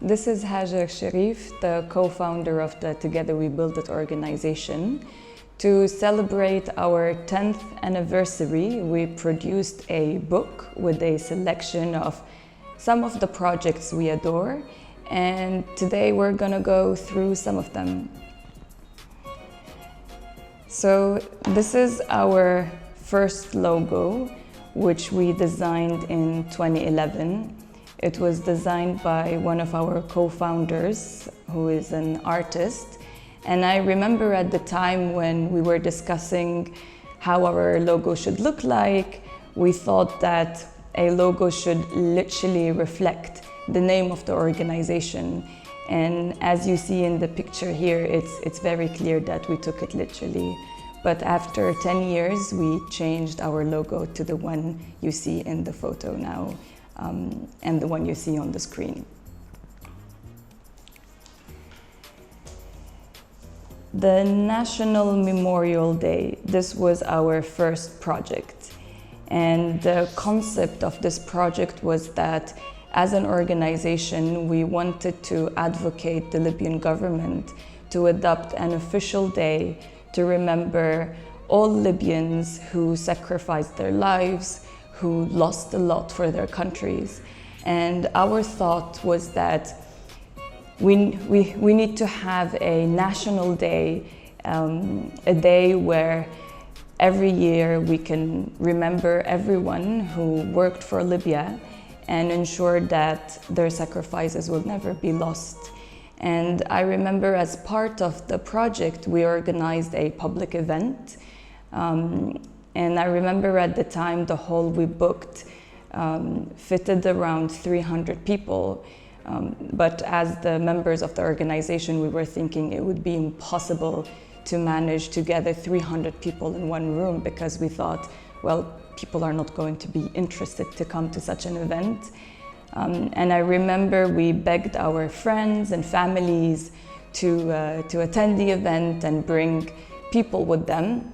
This is Hajer Sharief, the co-founder of the Together We Build It organization. To celebrate our 10th anniversary, we produced a book with a selection of some of the projects we adore, and today we're gonna go through some of them. So this is our first logo, which we designed in 2011. It was designed by one of our co-founders, who is an artist. And I remember at the time when we were discussing how our logo should look like, we thought that a logo should literally reflect the name of the organization. And as you see in the picture here, it's very clear that we took it literally. But after 10 years, we changed our logo to the one you see in the photo now, and the one you see on the screen. The National Memorial Day, this was our first project. And the concept of this project was that as an organization, we wanted to advocate the Libyan government to adopt an official day to remember all Libyans who sacrificed their lives, who lost a lot for their countries. And our thought was that we need to have a national day, a day where every year we can remember everyone who worked for Libya and ensure that their sacrifices will never be lost. And I remember as part of the project, we organized a public event. And I remember at the time, the hall we booked fitted around 300 people. But as the members of the organization, we were thinking it would be impossible to manage to gather 300 people in one room, because we thought, well, people are not going to be interested to come to such an event. And I remember we begged our friends and families to attend the event and bring people with them.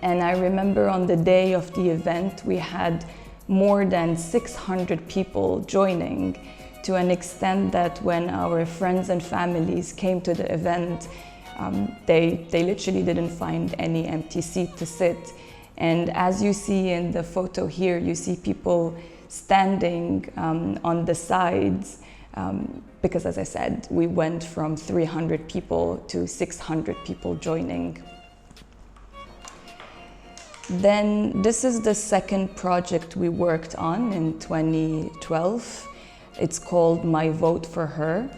And I remember on the day of the event, we had more than 600 people joining, to an extent that when our friends and families came to the event, they literally didn't find any empty seat to sit. And as you see in the photo here, you see people standing on the sides, because as I said, we went from 300 people to 600 people joining. Then this is the second project we worked on in 2012. It's called My Vote for Her.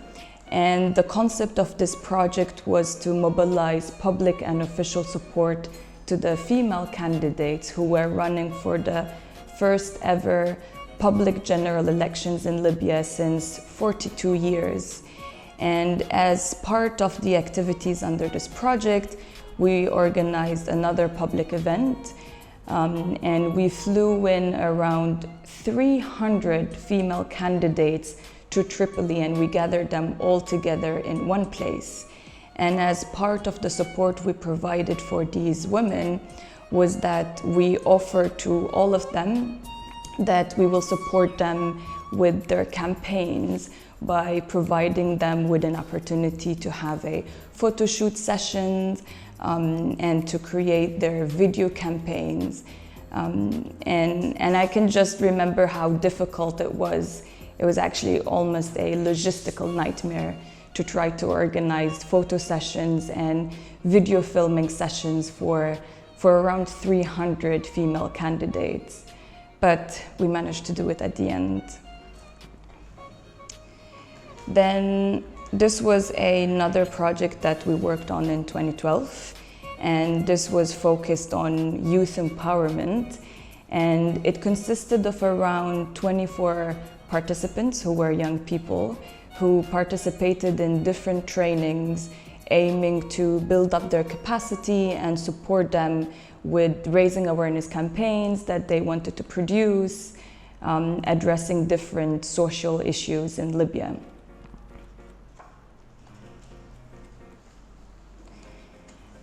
And the concept of this project was to mobilize public and official support to the female candidates who were running for the first ever public general elections in Libya since 42 years. And as part of the activities under this project, we organized another public event, and we flew in around 300 female candidates to Tripoli, and we gathered them all together in one place. And as part of the support we provided for these women was that we offered to all of them that we will support them with their campaigns by providing them with an opportunity to have a photo shoot session and to create their video campaigns. And I can just remember how difficult it was. It was actually almost a logistical nightmare to try to organize photo sessions and video filming sessions for around 300 female candidates. But we managed to do it at the end. Then this was another project that we worked on in 2012, and this was focused on youth empowerment, and it consisted of around 24 participants who were young people who participated in different trainings aiming to build up their capacity and support them with raising awareness campaigns that they wanted to produce, addressing different social issues in Libya.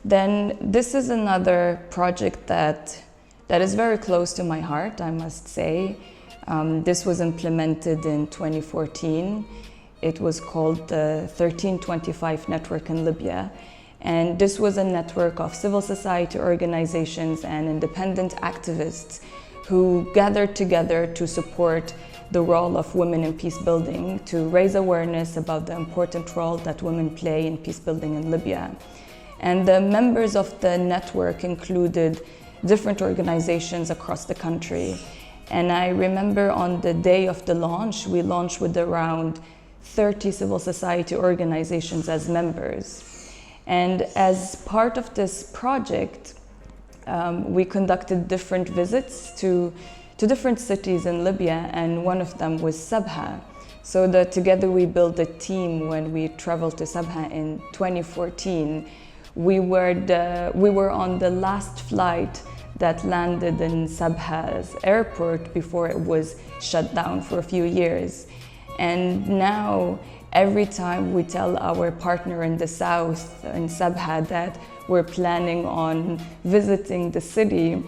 Then this is another project that is very close to my heart, I must say. This was implemented in 2014. It was called the 1325 Network in Libya. And this was a network of civil society organizations and independent activists who gathered together to support the role of women in peace building, to raise awareness about the important role that women play in peace building in Libya. And the members of the network included different organizations across the country. And I remember on the day of the launch, we launched with around 30 civil society organizations as members. And as part of this project, we conducted different visits to different cities in Libya, and one of them was Sabha. So together we built a team when we traveled to Sabha in 2014. We were on the last flight that landed in Sabha's airport before it was shut down for a few years. And now, every time we tell our partner in the south, in Sabha, that we're planning on visiting the city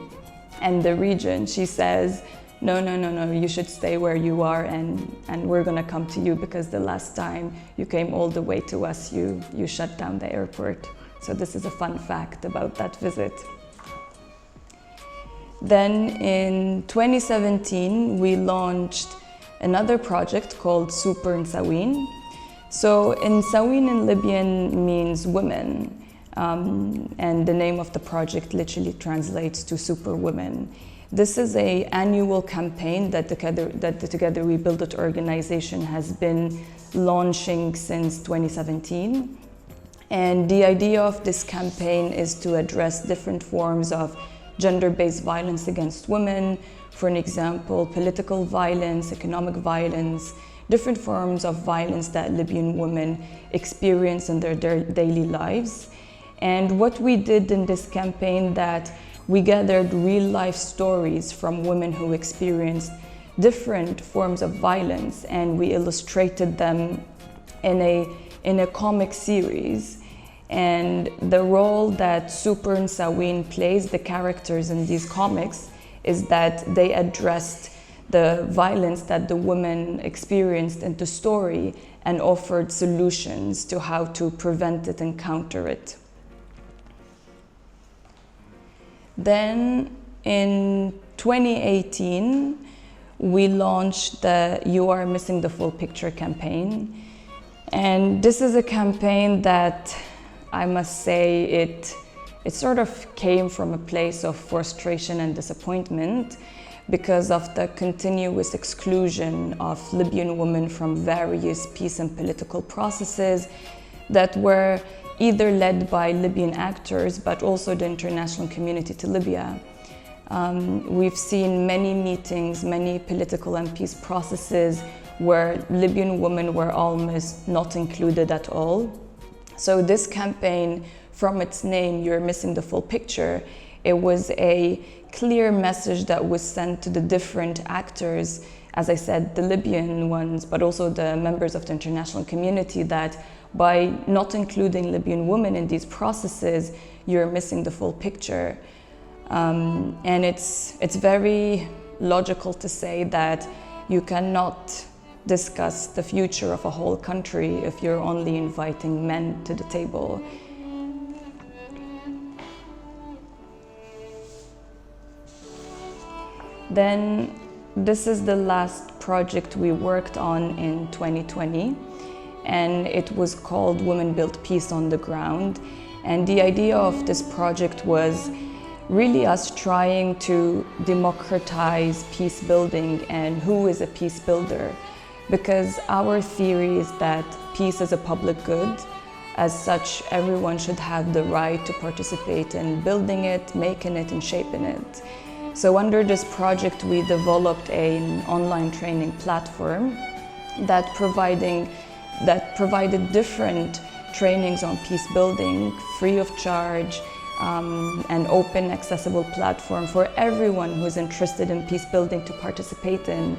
and the region, she says, no, you should stay where you are, and we're gonna come to you, because the last time you came all the way to us, you shut down the airport. So this is a fun fact about that visit. Then in 2017, we launched another project called Super Nsawin. So Nsawin in Libyan means women, and the name of the project literally translates to super women. This is an annual campaign that the Together We Build It organization has been launching since 2017. And the idea of this campaign is to address different forms of gender-based violence against women. For an example, political violence, economic violence, different forms of violence that Libyan women experience in their daily lives. And what we did in this campaign, that we gathered real-life stories from women who experienced different forms of violence, and we illustrated them in a comic series. And the role that Super Nsawin plays, the characters in these comics, is that they addressed the violence that the women experienced in the story and offered solutions to how to prevent it and counter it. Then in 2018, we launched the You Are Missing the Full Picture campaign. And this is a campaign that I must say it sort of came from a place of frustration and disappointment because of the continuous exclusion of Libyan women from various peace and political processes that were either led by Libyan actors, but also the international community to Libya. We've seen many meetings, many political and peace processes where Libyan women were almost not included at all. So this campaign, from its name, You're Missing the Full Picture, it was a clear message that was sent to the different actors, as I said, the Libyan ones, but also the members of the international community, that by not including Libyan women in these processes, you're missing the full picture. And it's very logical to say that you cannot discuss the future of a whole country if you're only inviting men to the table. Then this is the last project we worked on in 2020, and it was called Women Build Peace on the Ground. And the idea of this project was really us trying to democratize peace building and who is a peace builder. Because our theory is that peace is a public good. As such, everyone should have the right to participate in building it, making it, and shaping it. So under this project, we developed an online training platform that provided different trainings on peace building, free of charge, an open, accessible platform for everyone who is interested in peace building to participate in.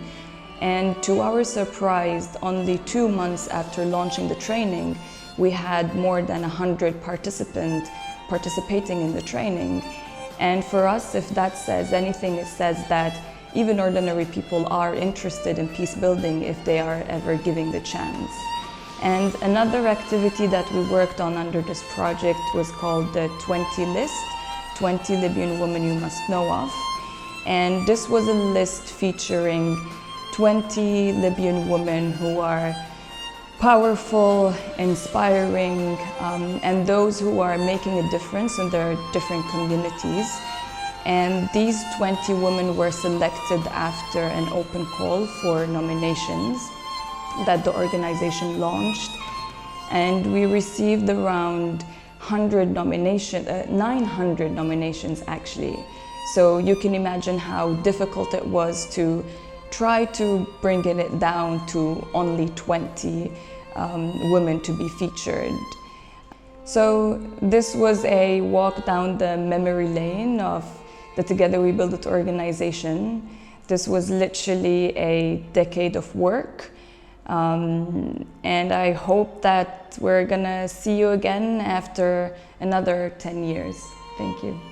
And to our surprise, only 2 months after launching the training, we had more than 100 participants participating in the training. And for us, if that says anything, it says that even ordinary people are interested in peace building if they are ever given the chance. And another activity that we worked on under this project was called the 20 list, 20 Libyan women you must know of. And this was a list featuring 20 Libyan women who are powerful, inspiring, and those who are making a difference in their different communities. And these 20 women were selected after an open call for nominations that the organization launched. And we received around 900 nominations actually. So you can imagine how difficult it was to try to bring it down to only 20 women to be featured. So this was a walk down the memory lane of the Together We Build It organization. This was literally a decade of work. And I hope that we're gonna see you again after another 10 years. Thank you.